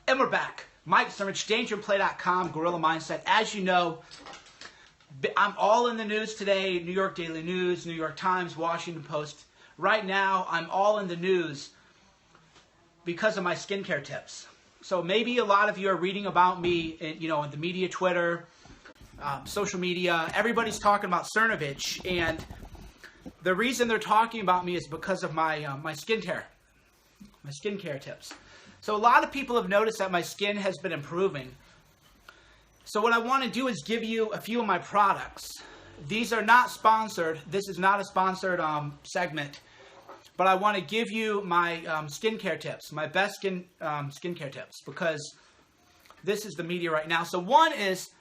And we're back. Mike Cernovich, DangerandPlay.com, Gorilla Mindset. As you know, I'm all in the news today. New York Daily News, New York Times, Washington Post. Right now, I'm all in the news because of my skincare tips. So maybe a lot of you are reading about me, in the media, Twitter, social media. Everybody's talking about Cernovich, and the reason they're talking about me is because of my skincare tips. So a lot of people have noticed that my skin has been improving. So what I want to do is give you a few of my products. These are not sponsored. This is not a sponsored segment. But I want to give you my skincare tips, my best skincare tips, because this is the media right now. So one is,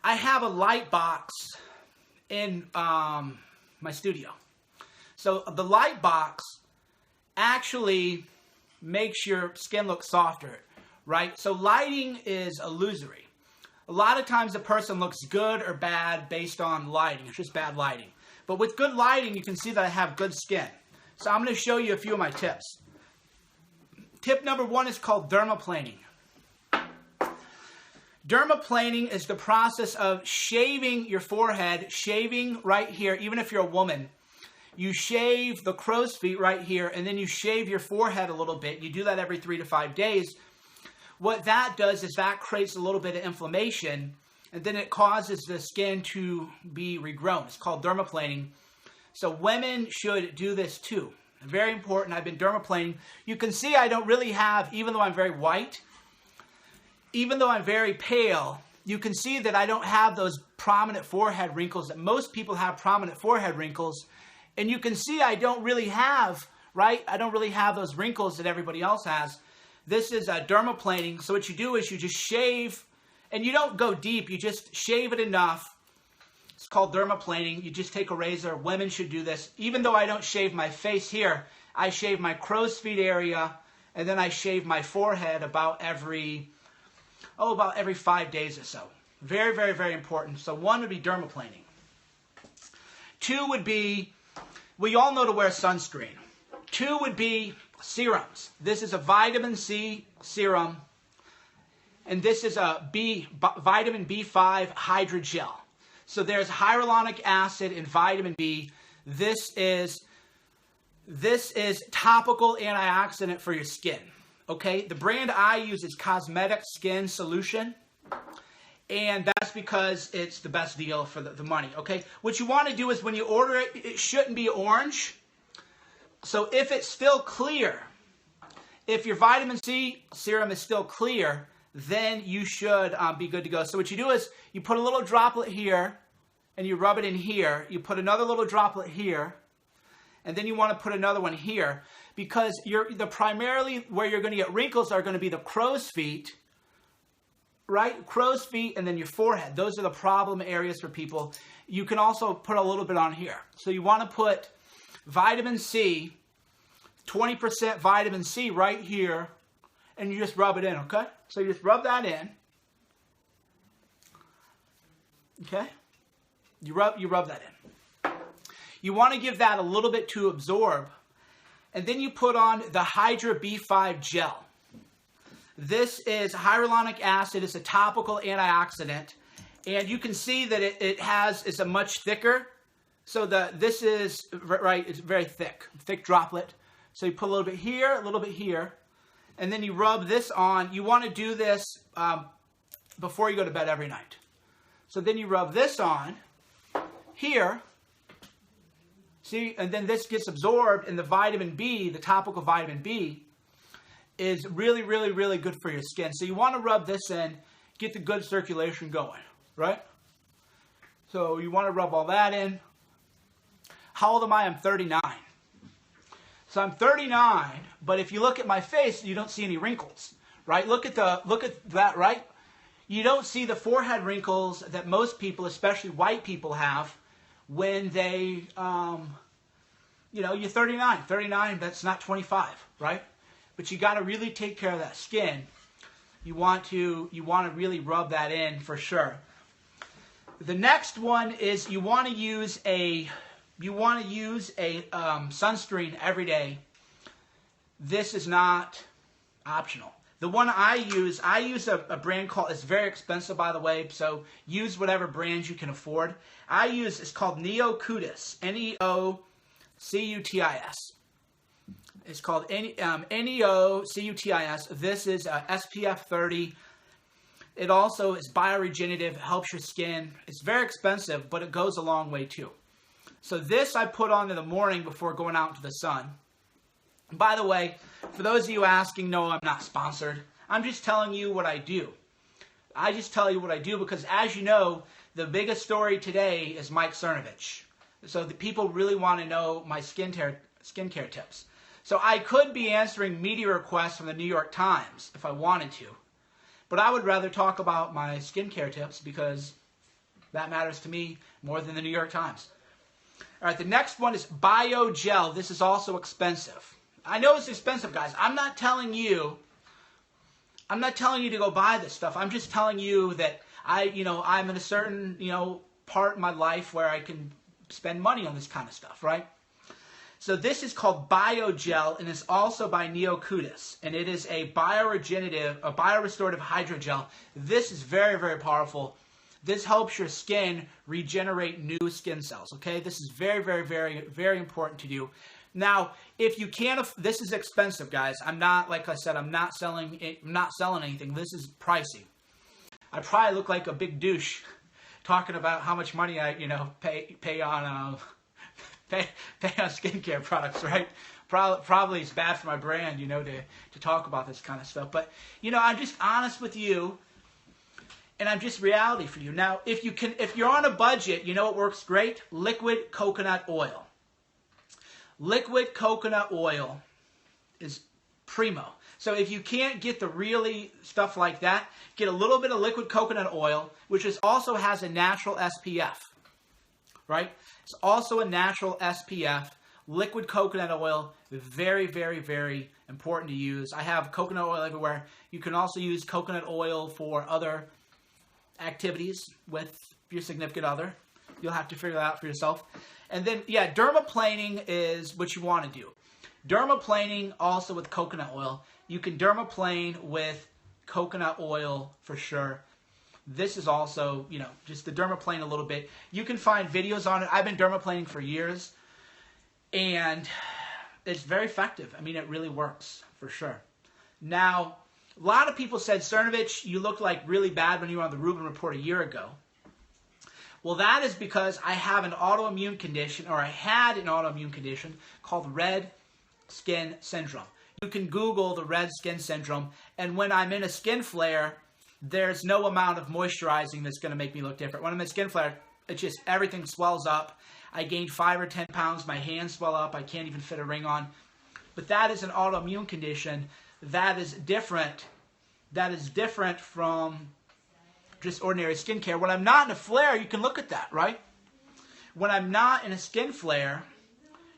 I have a light box in my studio. So the light box actually makes your skin look softer, right? So lighting is illusory. A lot of times a person looks good or bad based on lighting. It's just bad lighting. But with good lighting, you can see that I have good skin. So I'm going to show you a few of my tips. Tip number one is called dermaplaning. Dermaplaning is the process of shaving your forehead, shaving right here, even if you're a woman. You shave the crow's feet right here, and then you shave your forehead a little bit. You do that every 3 to 5 days. What that does is that creates a little bit of inflammation, and then it causes the skin to be regrown. It's called dermaplaning. So women should do this too. Very important. I've been dermaplaning. You can see I don't really have, even though I'm very white, even though I'm very pale, you can see that I don't have those prominent forehead wrinkles that most people have prominent forehead wrinkles. And you can see I don't really have, right? I don't really have those wrinkles that everybody else has. This is a dermaplaning. So what you do is you just shave, and you don't go deep. You just shave it enough. It's called dermaplaning. You just take a razor. Women should do this. Even though I don't shave my face here, I shave my crow's feet area, and then I shave my forehead about every 5 days or so. Very, very, very important. So one would be dermaplaning. Two would be, we all know to wear sunscreen. Two would be serums. This is a vitamin C serum, and this is a vitamin B5 hydrogel. So there's hyaluronic acid and vitamin B. This is topical antioxidant for your skin. Okay, the brand I use is Cosmetic Skin Solution, and that's because it's the best deal for the money. Okay, what you want to do is when you order it, it shouldn't be orange. So if it's still clear, if your vitamin C serum is still clear, then you should be good to go. So what you do is you put a little droplet here, and you rub it in here. You put another little droplet here, and then you want to put another one here, because primarily where you're going to get wrinkles are going to be the crow's feet, right? Crow's feet, and then your forehead. Those are the problem areas for people. You can also put a little bit on here. So you want to put vitamin C, 20% vitamin C right here, and you just rub it in, okay? So you just rub that in, okay? You rub that in. You want to give that a little bit to absorb, and then you put on the Hydra B5 gel. This is hyaluronic acid. It's a topical antioxidant, and you can see that it's a much thicker. So this is right. It's very thick droplet. So you put a little bit here, a little bit here, and then you rub this on. You want to do this before you go to bed every night. So then you rub this on here. See, and then this gets absorbed, and the vitamin B, the topical vitamin B, is really, really, really good for your skin. So you want to rub this in, get the good circulation going, right? So you want to rub all that in. How old am I? I'm 39. So I'm 39, but if you look at my face, you don't see any wrinkles, right? Look at that, right? You don't see the forehead wrinkles that most people, especially white people, have when they, you're 39. 39, that's not 25, right? But you got to really take care of that skin. You want to really rub that in for sure. The next one is you want to use a sunscreen every day. This is not optional. The one I use a brand called, it's very expensive by the way, so use whatever brands you can afford. It's called Neocutis, Neocutis. It's called Neocutis. This is SPF 30. It also is bioregenerative, helps your skin. It's very expensive, but it goes a long way too. So this I put on in the morning before going out into the sun. By the way, for those of you asking, no, I'm not sponsored. I'm just telling you what I do. I just tell you what I do because, as you know, the biggest story today is Mike Cernovich. So the people really want to know my skincare tips. So I could be answering media requests from the New York Times if I wanted to. But I would rather talk about my skincare tips because that matters to me more than the New York Times. All right, the next one is Biogel. This is also expensive. I know it's expensive, guys. I'm not telling you to go buy this stuff. I'm just telling you that I'm in a certain, part in my life where I can spend money on this kind of stuff, right? So this is called Biogel, and it's also by Neocutis, and it is a bioregenerative, a biorestorative hydrogel. This is very, very powerful. This helps your skin regenerate new skin cells, okay? This is very, very, very, very important to do. Now, if you can't, this is expensive, guys. I'm not, like I said, I'm not selling anything. This is pricey. I probably look like a big douche talking about how much money I, pay on skincare products, right? Probably it's bad for my brand, to talk about this kind of stuff. But, I'm just honest with you, and I'm just reality for you. Now, if you're on a budget, what works great? Liquid coconut oil. Liquid coconut oil is primo. So if you can't get the really stuff like that, get a little bit of liquid coconut oil, which also has a natural SPF, right? It's also a natural SPF. Liquid coconut oil, very, very, very important to use. I have coconut oil everywhere. You can also use coconut oil for other activities with your significant other. You'll have to figure that out for yourself. And then, dermaplaning is what you want to do. Dermaplaning also with coconut oil. You can dermaplane with coconut oil for sure. This is also, just the dermaplane a little bit. You can find videos on it. I've been dermaplaning for years, and it's very effective. I mean, it really works for sure. Now, a lot of people said, Cernovich, you looked like really bad when you were on the Rubin Report a year ago. Well, that is because I have an autoimmune condition, or I had an autoimmune condition called red skin syndrome. You can Google the red skin syndrome, and when I'm in a skin flare, there's no amount of moisturizing that's going to make me look different. When I'm in a skin flare, it's just everything swells up. I gained 5 or 10 pounds. My hands swell up. I can't even fit a ring on. But that is an autoimmune condition. That is different. That is different from just ordinary skincare. When I'm not in a flare, you can look at that, right? When I'm not in a skin flare,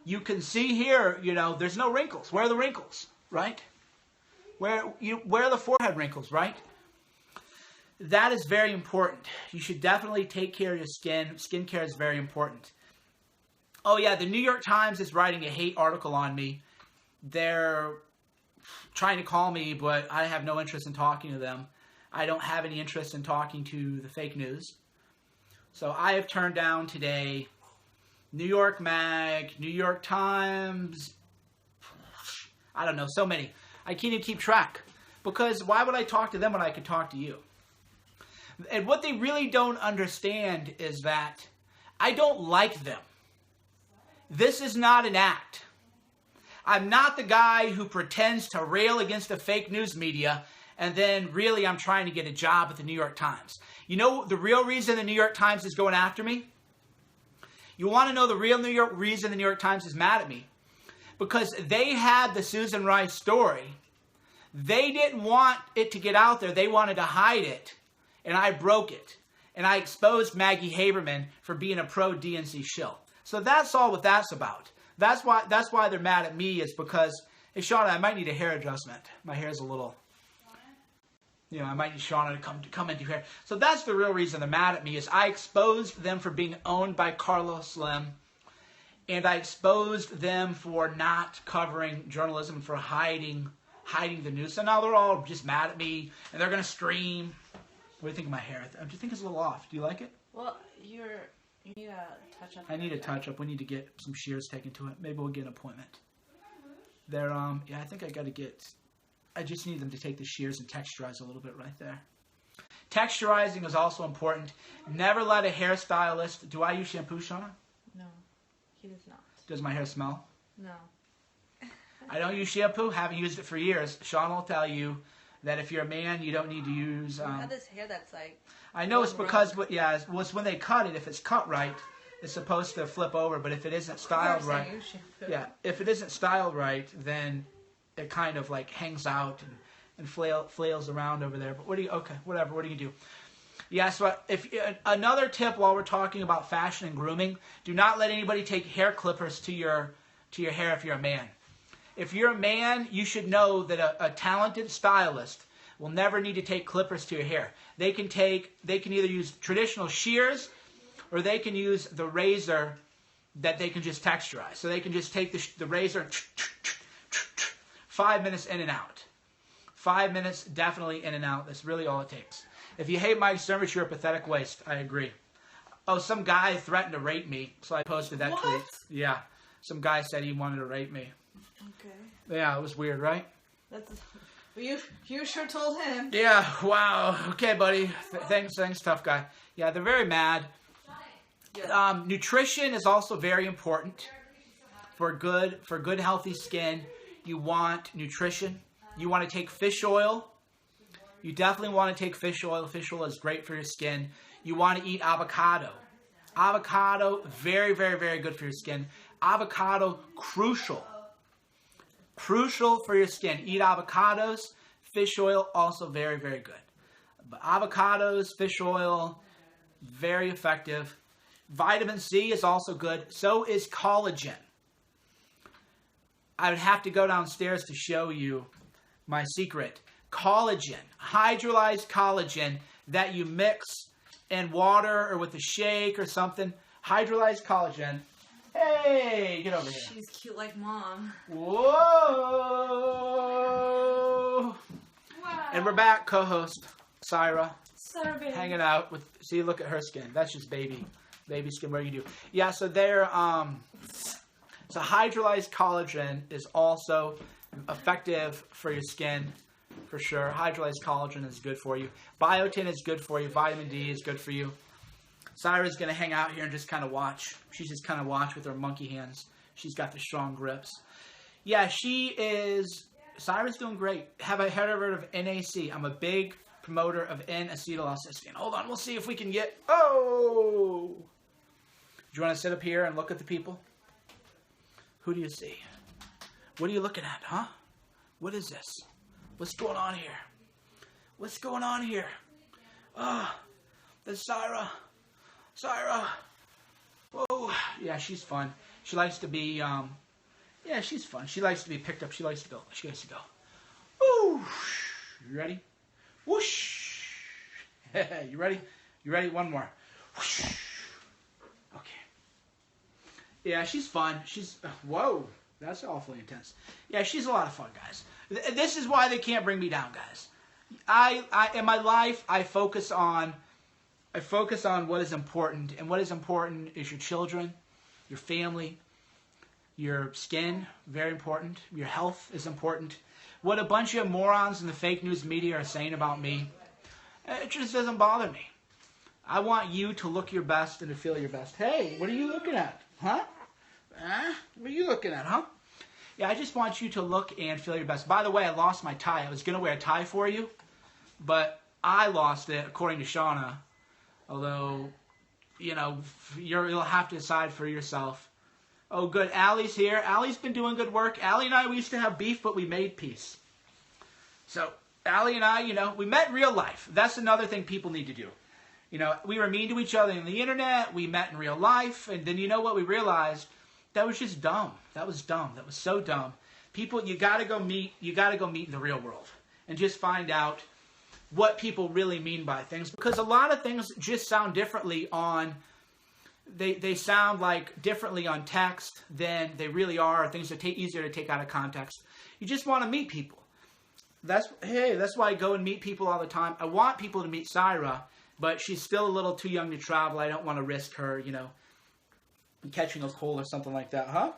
you can see here, there's no wrinkles. Where are the wrinkles, right? Where are the forehead wrinkles, right? That is very important. You should definitely take care of your skin. Skincare is very important. Oh yeah, the New York Times is writing a hate article on me. They're trying to call me, but I have no interest in talking to them. I don't have any interest in talking to the fake news. So I have turned down today New York Mag, New York Times, I don't know, so many. I can't even keep track. Because why would I talk to them when I could talk to you? And what they really don't understand is that I don't like them. This is not an act. I'm not the guy who pretends to rail against the fake news media and then really I'm trying to get a job at the New York Times. You know the real reason the New York Times is going after me? You want to know the real reason the New York Times is mad at me? Because they had the Susan Rice story. They didn't want it to get out there. They wanted to hide it. And I broke it. And I exposed Maggie Haberman for being a pro-DNC shill. So that's all what that's about. That's why they're mad at me, is because, hey, Shauna, I might need a hair adjustment. My hair's a little, I might need Shauna to come into hair. So that's the real reason they're mad at me, is I exposed them for being owned by Carlos Slim. And I exposed them for not covering journalism, for hiding hiding the news. So now they're all just mad at me, and they're going to stream. What do you think of my hair? Do you think it's a little off? Do you like it? Well, you need a touch-up. I need a touch-up. We need to get some shears taken to it. Maybe we'll get an appointment. They're, yeah, I think I just need them to take the shears and texturize a little bit right there. Texturizing is also important. Never let a hairstylist... Do I use shampoo, Shauna? No, he does not. Does my hair smell? No. I don't use shampoo. Haven't used it for years. Sean will tell you that if you're a man, you don't need to use... You have this hair that's like... I know it's because... Yeah, it's when they cut it. If it's cut right, it's supposed to flip over. But if it isn't styled right... Yeah, if it isn't styled right, then it kind of like hangs out and flails around over there. But whatever. What do you do? Yeah, so another tip while we're talking about fashion and grooming, do not let anybody take hair clippers to your hair if you're a man. If you're a man, you should know that a talented stylist will never need to take clippers to your hair. They can either use traditional shears or they can use the razor that they can just texturize. So they can just take the razor, 5 minutes in and out. 5 minutes definitely in and out. That's really all it takes. If you hate my Cernovich, you're a pathetic waste. I agree. Oh, some guy threatened to rape me, so I posted that tweet. Yeah. Some guy said he wanted to rape me. Okay. Yeah, it was weird, right? You sure told him. Yeah, wow. Okay, buddy. Thanks, tough guy. Yeah, they're very mad. Nutrition is also very important for good, healthy skin. You want nutrition. You want to take fish oil. You definitely want to take fish oil. Fish oil is great for your skin. You want to eat avocado. Avocado, very, very, very good for your skin. Avocado, crucial. Crucial for your skin. Eat avocados. Fish oil, also very, very good. But avocados, fish oil, very effective. Vitamin C is also good. So is collagen. I would have to go downstairs to show you my secret. Collagen, hydrolyzed collagen that you mix in water or with a shake or something. Hydrolyzed collagen. Hey, get over here. She's cute like mom. Whoa. Wow. And we're back, co-host Syra. Sorry. Hanging out with, see, look at her skin. That's just baby skin. What do you do? Yeah, so they're, so hydrolyzed collagen is also effective for your skin, for sure. Hydrolyzed collagen is good for you. Biotin is good for you. Vitamin D is good for you. Syra's going to hang out here and just kind of watch. She's just kind of watch with her monkey hands. She's got the strong grips. Yeah, Syra's doing great. Have I heard of NAC? I'm a big promoter of N-acetyl-L-cysteine. Hold on, we'll see if we can get, oh! Do you want to sit up here and look at the people? Who do you see? What are you looking at, huh? What is this? What's going on here? What's going on here? There's Syra. Syra. Whoa. Yeah, she's fun. She likes to be, yeah, she's fun. She likes to be picked up. She likes to go. She likes to go. Woo. You ready? Whoosh. You ready? You ready? One more. Whoosh. Okay. Yeah, she's fun. She's, whoa. That's awfully intense. Yeah, she's a lot of fun, guys. This is why they can't bring me down, guys. In my life, I focus on what is important, and what is important is your children, your family, your skin, very important. Your health is important. What a bunch of morons in the fake news media are saying about me, it just doesn't bother me. I want you to look your best and to feel your best. Hey, what are you looking at? Huh? What are you looking at, huh? Yeah, I just want you to look and feel your best. By the way, I lost my tie. I was going to wear a tie for you, but I lost it, according to Shauna. Although, you know, you'll have to decide for yourself. Oh, good. Allie's here. Allie's been doing good work. Allie and I, we used to have beef, but we made peace. So, Allie and I, you know, we met in real life. That's another thing people need to do. You know, we were mean to each other on the internet. We met in real life. And then you know what we realized? That was just dumb. That was dumb. That was so dumb. People, you got to go meet in the real world and just find out what people really mean by things, because a lot of things just sound differently on, they sound like differently on text than they really are. Things are easier to take out of context. You just want to meet people. That's why I go and meet people all the time. I want people to meet Syra, but she's still a little too young to travel. I don't want to risk her, catching a cold or something like that, huh?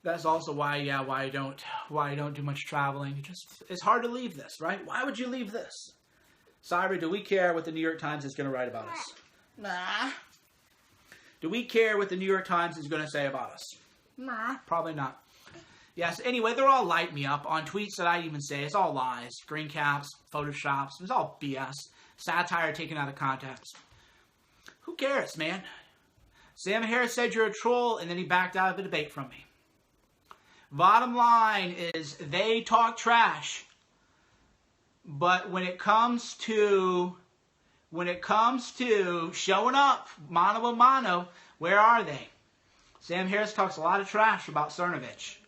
That's also why I don't do much traveling. It's hard to leave this, right? Why would you leave this? Syra, do we care what the New York Times is going to write about us? Nah. Do we care what the New York Times is going to say about us? Nah. Probably not. Yes, anyway, they're all light me up on tweets that I even say. It's all lies. Green caps, photoshops. It's all BS. Satire taken out of context. Who cares, man? Sam Harris said you're a troll, and then he backed out of the debate from me. Bottom line is they talk trash. But when it comes to showing up, mano a mano, where are they? Sam Harris talks a lot of trash about Cernovich.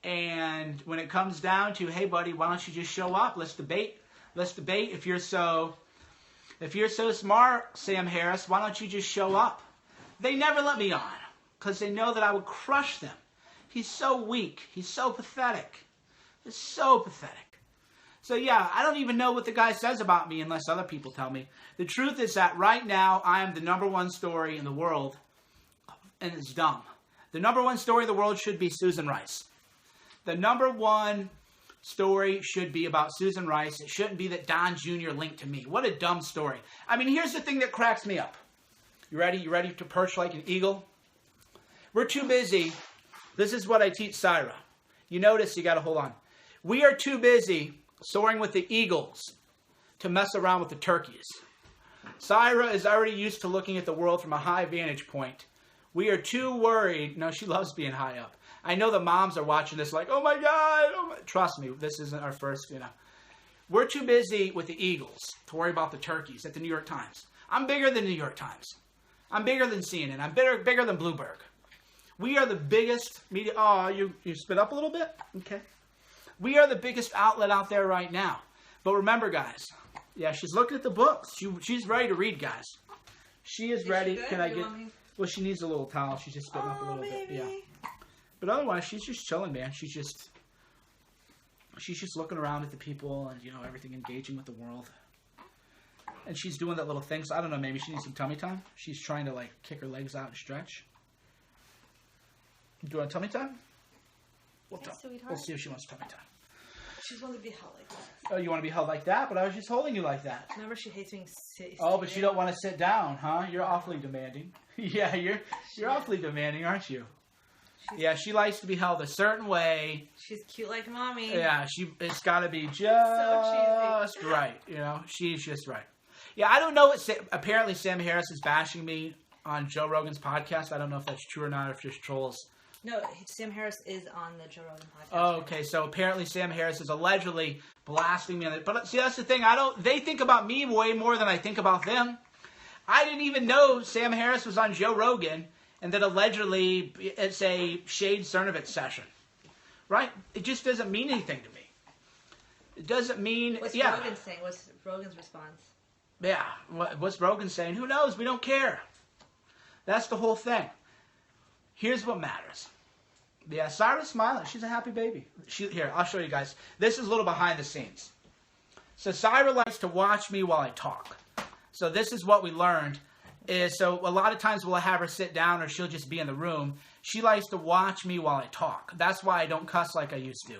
And when it comes down to, hey buddy, why don't you just show up? Let's debate. If you're so smart, Sam Harris, why don't you just show up? They never let me on because they know that I would crush them. He's so weak. He's so pathetic. It's so pathetic. So yeah, I don't even know what the guy says about me unless other people tell me. The truth is that right now I am the #1 story in the world, and it's dumb. The #1 story in the world should be Susan Rice. The #1 story should be about Susan Rice. It shouldn't be that Don Jr. linked to me. What a dumb story. I mean, here's the thing that cracks me up. You ready? You ready to perch like an eagle? We're too busy. This is what I teach Syra. You notice you got to hold on. We are too busy soaring with the eagles to mess around with the turkeys. Syra is already used to looking at the world from a high vantage point. We are too worried. No, she loves being high up. I know the moms are watching this like, oh my God. Oh my. Trust me, this isn't our first, We're too busy with the eagles to worry about the turkeys at the New York Times. I'm bigger than the New York Times. I'm bigger than CNN. I'm bigger than Bloomberg. We are the biggest media. Oh, you spit up a little bit? Okay. We are the biggest outlet out there right now. But remember, guys. Yeah, she's looking at the books. She's ready to read, guys. She is ready. Can I get... Well, she needs a little towel. She's just spitting up a little bit. Yeah. But otherwise, she's just chilling, man. She's just looking around at the people and, everything, engaging with the world. And she's doing that little thing. So I don't know, maybe she needs some tummy time. She's trying to, kick her legs out and stretch. Do you want tummy time? We'll see if she wants tummy time. She just wants to be held like that. Oh, you want to be held like that? But I was just holding you like that. Remember, she hates being sit. Oh, but you don't want to sit down, huh? You're awfully demanding. Yeah, you're awfully demanding, aren't you? She likes to be held a certain way. She's cute like mommy. Yeah, it's got to be just so right. She's just right. Yeah, I don't know apparently Sam Harris is bashing me on Joe Rogan's podcast. I don't know if that's true or not, or if just trolls. No, Sam Harris is on the Joe Rogan podcast. Oh, okay. So apparently Sam Harris is allegedly blasting me on it. But see, that's the thing. They think about me way more than I think about them. I didn't even know Sam Harris was on Joe Rogan and that allegedly it's a shade Cernovich session. Right? It just doesn't mean anything to me. It doesn't mean... What's Rogan saying? What's Rogan's response? Yeah. What's Rogan saying? Who knows? We don't care. That's the whole thing. Here's what matters. Yeah, Syra's smiling. She's a happy baby. Here, I'll show you guys. This is a little behind the scenes. So Syra likes to watch me while I talk. So this is what we learned. So a lot of times we'll have her sit down or she'll just be in the room. She likes to watch me while I talk. That's why I don't cuss like I used to.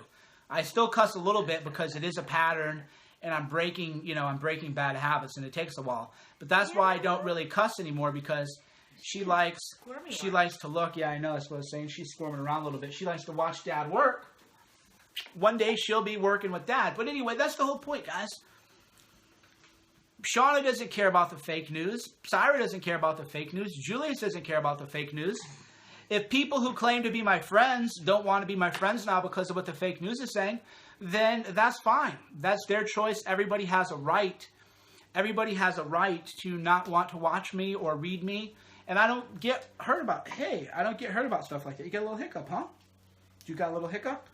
I still cuss a little bit because it is a pattern and I'm breaking bad habits and it takes a while. But that's why I don't really cuss anymore because she likes to look. Yeah, I know that's what I was saying. She's squirming around a little bit. She likes to watch Dad work. One day she'll be working with Dad. But anyway, that's the whole point, guys. Shauna doesn't care about the fake news. Syra doesn't care about the fake news. Julius doesn't care about the fake news. If people who claim to be my friends don't want to be my friends now because of what the fake news is saying, then that's fine. That's their choice. Everybody has a right. Everybody has a right to not want to watch me or read me. And I don't get hurt about stuff like that. You get a little hiccup, huh? You got a little hiccup?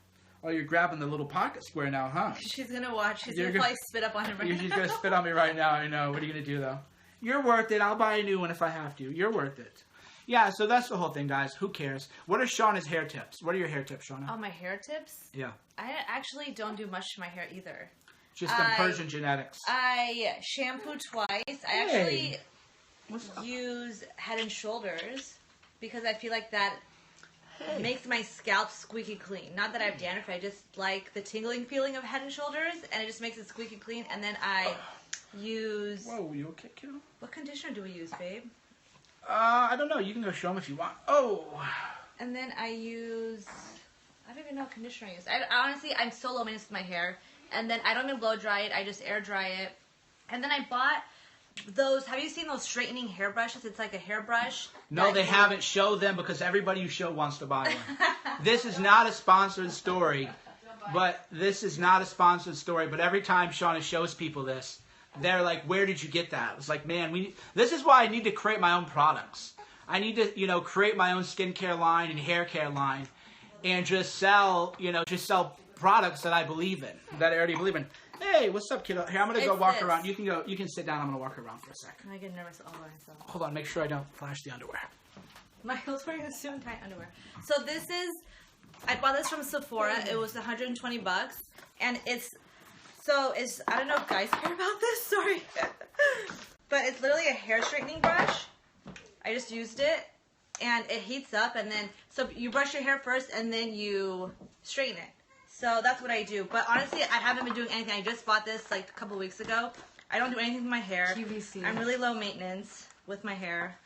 Oh, you're grabbing the little pocket square now, huh? She's going to watch. She's going to probably spit up on him right now. She's going to spit on me right now, I know. What are you going to do, though? You're worth it. I'll buy a new one if I have to. You're worth it. Yeah, so that's the whole thing, guys. Who cares? What are Shauna's hair tips? What are your hair tips, Shauna? Oh, my hair tips? Yeah. I actually don't do much to my hair either. Just the Persian genetics. I shampoo twice. I actually use Head and Shoulders because I feel like that makes my scalp squeaky clean. Not that I have dandruff, I just like the tingling feeling of Head and Shoulders, and it just makes it squeaky clean. And then I use... Whoa, you okay, kiddo? What conditioner do we use, babe? I don't know. You can go show them if you want. Oh. And then I use... I don't even know what conditioner I use. Honestly, I'm so low maintenance with my hair. And then I don't even blow dry it. I just air dry it. And then I bought those... Have you seen those straightening hair brushes? It's like a hairbrush. No, they haven't. Show them because everybody you show wants to buy one. This is not a sponsored story. But this is not a sponsored story. But every time Shauna shows people this, they're like, where did you get that? It's like, man, this is why I need to create my own products. I need to, create my own skincare line and hair care line and just sell, sell products that I believe in, that I already believe in. Hey, what's up, kiddo? Here, I'm going to go walk around. You can sit down. I'm going to walk around for a second. I get nervous all by myself. Hold on, make sure I don't flash the underwear. Michael's wearing a suit and tie underwear. So this is, I bought this from Sephora. It was $120. And I don't know if guys care about this, sorry. But it's literally a hair straightening brush. I just used it, and it heats up, and then, so you brush your hair first, and then you straighten it. So that's what I do. But honestly, I haven't been doing anything. I just bought this like a couple weeks ago. I don't do anything with my hair. QVC. I'm really low maintenance with my hair.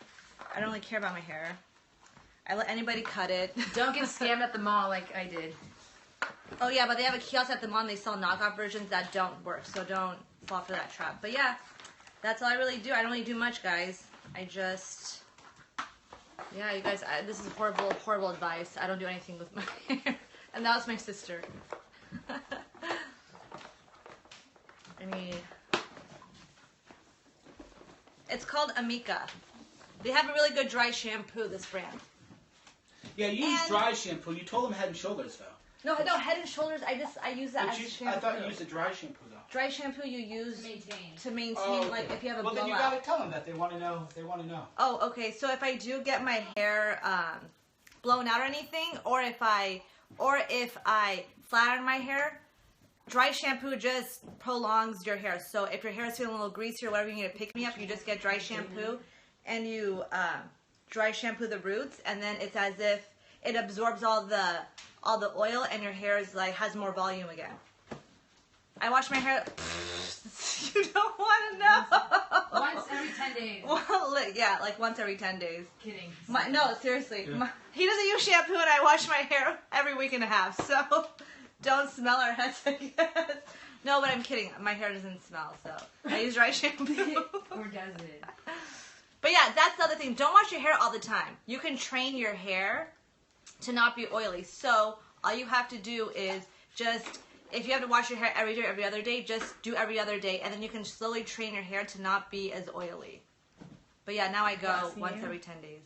I don't really care about my hair. I let anybody cut it. Don't get scammed at the mall like I did. Oh yeah, but they have a kiosk at the mall and they sell knockoff versions that don't work, so don't fall for that trap. But yeah, that's all I really do. I don't really do much, guys. I just... Yeah, you guys, this is horrible, horrible advice. I don't do anything with my hair. And that was my sister. It's called Amica. They have a really good dry shampoo, this brand. Yeah, you use dry shampoo. You told them Head and Shoulders, though. No, Head and Shoulders, I use that as shampoo. I thought you used a dry shampoo, though. Dry shampoo you use to maintain, okay. like, if you have a blowout. Well, then you gotta tell them that. They want to know. They want to know. Oh, okay. So if I do get my hair blown out or anything, or if I flat iron my hair, dry shampoo just prolongs your hair. So if your hair is feeling a little greasy or whatever, you need to pick me up, you just get dry shampoo and you dry shampoo the roots, and then it's as if it absorbs all the oil, and your hair is like has more volume again. I wash my hair. You don't want to know. Once every 10 days. Well, yeah, like once every 10 days. Kidding. No, seriously. Yeah. He doesn't use shampoo, and I wash my hair every week and a half. So don't smell our heads, I guess. No, but I'm kidding. My hair doesn't smell, so I use dry shampoo. Or does it? But yeah, that's the other thing. Don't wash your hair all the time. You can train your hair to not be oily. So all you have to do is just, if you have to wash your hair every day or every other day, just do every other day, and then you can slowly train your hair to not be as oily. But yeah, now I go once every 10 days.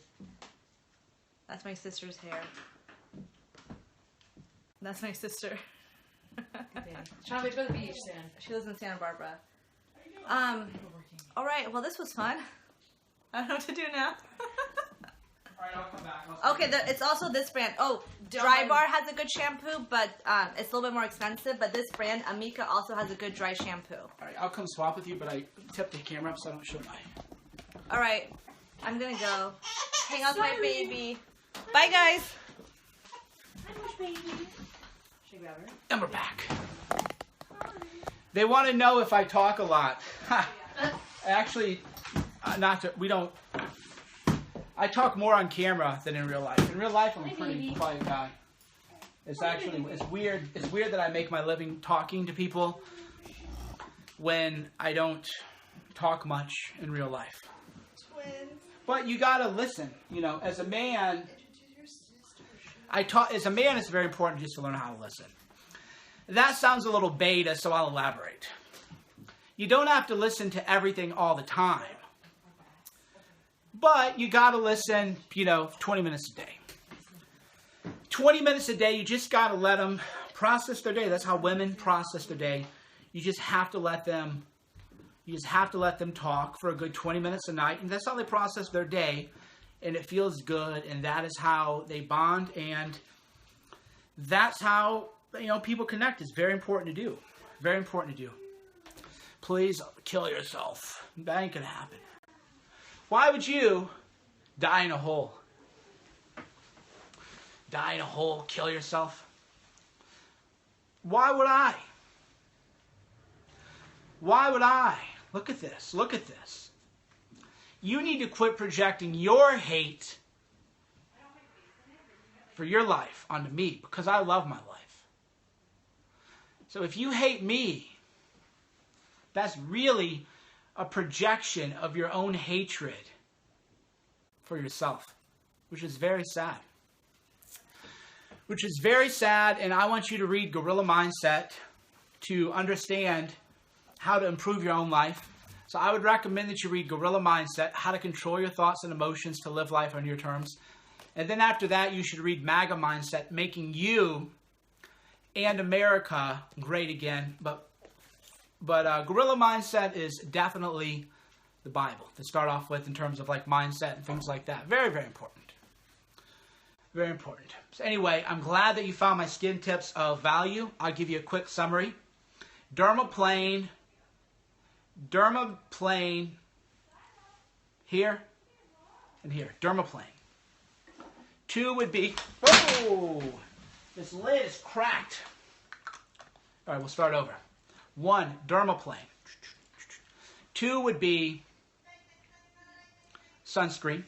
That's my sister's hair. That's my sister. Trying to go to the beach then. She lives in Santa Barbara. All right. Well, this was fun. I don't know what to do now. All right, I'll come back. Okay, it's also this brand. Oh, Dry Bar has a good shampoo, but it's a little bit more expensive. But this brand, Amica, also has a good dry shampoo. All right, I'll come swap with you, but I tipped the camera up so I don't show my... All right, I'm going to go hang out with my baby. Bye, guys. And we're back. They want to know if I talk a lot. Actually, I talk more on camera than in real life. In real life, I'm a pretty quiet guy. It's weird. It's weird that I make my living talking to people when I don't talk much in real life. But you gotta listen. As a man, as a man, it's very important just to learn how to listen. That sounds a little beta, so I'll elaborate. You don't have to listen to everything all the time. But you got to listen, 20 minutes a day. 20 minutes a day, you just got to let them process their day. That's how women process their day. You just have to let them talk for a good 20 minutes a night. And that's how they process their day. and it feels good, and that is how they bond, and that's how, you know, people connect. It's very important to do. Very important to do. Please kill yourself. That ain't gonna happen. Why would you die in a hole? Die in a hole, kill yourself? Why would I? Why would I? Look at this. Look at this. You need to quit projecting your hate for your life onto me, because I love my life. So if you hate me, that's really a projection of your own hatred for yourself, which is very sad. Which is very sad, and I want you to read Gorilla Mindset to understand how to improve your own life. So I would recommend that you read Gorilla Mindset, How to Control Your Thoughts and Emotions to Live Life on Your Terms. And then after that, you should read MAGA Mindset, Making You and America Great Again. But Gorilla Mindset is definitely the Bible to start off with in terms of like mindset and things like that. Very, very important. Very important. So anyway, I'm glad that you found my skin tips of value. I'll give you a quick summary. Dermaplane here and here. Dermaplane. 2 would be, oh, this lid is cracked. All right, we'll start over. 1, Dermaplane. 2 would be sunscreen.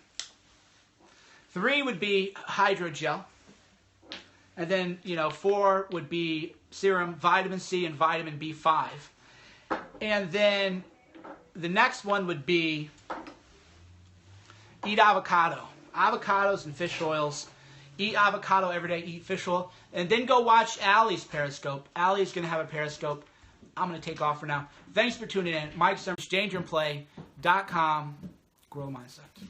3 would be hydrogel. And then, 4 would be serum, vitamin C and vitamin B5. And then the next one would be eat avocado. Avocados and fish oils. Eat avocado every day, eat fish oil. And then go watch Allie's Periscope. Allie's going to have a Periscope. I'm going to take off for now. Thanks for tuning in. Mike Serums, DangerandPlay.com. Gorilla Mindset.